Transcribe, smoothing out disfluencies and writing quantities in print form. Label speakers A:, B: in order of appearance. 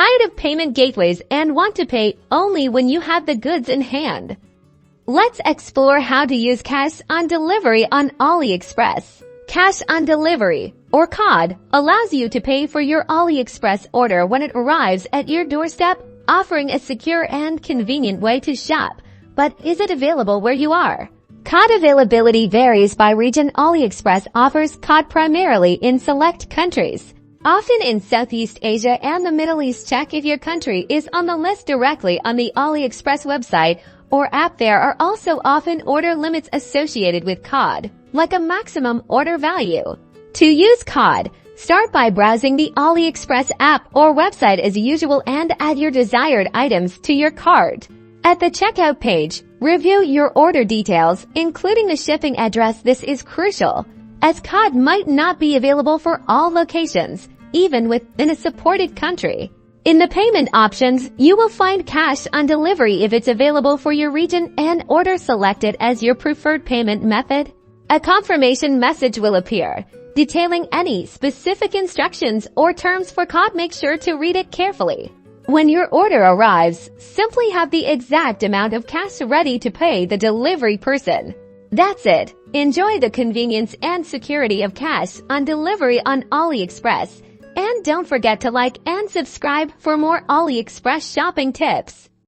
A: Tired of payment gateways and want to pay only when you have the goods in hand? Let's explore how to use cash on delivery on AliExpress. Cash on delivery, or COD, allows you to pay for your AliExpress order when it arrives at your doorstep, offering a secure and convenient way to shop. But is it available where you are? COD availability varies by region. AliExpress offers COD primarily in select countries, often in Southeast Asia and the Middle East. Check if your country is on the list directly on the AliExpress website or app. There are also often order limits associated with COD, like a maximum order value. To use COD, start by browsing the AliExpress app or website as usual and add your desired items to your cart. At the checkout page, review your order details, including the shipping address. This is crucial, as COD might not be available for all locations, even within a supported country. In the payment options, you will find cash on delivery if it's available for your region and order selected as your preferred payment method. A confirmation message will appear, detailing any specific instructions or terms for COD. Make sure to read it carefully. When your order arrives, simply have the exact amount of cash ready to pay the delivery person. That's it. Enjoy the convenience and security of cash on delivery on AliExpress. And don't forget to like and subscribe for more AliExpress shopping tips.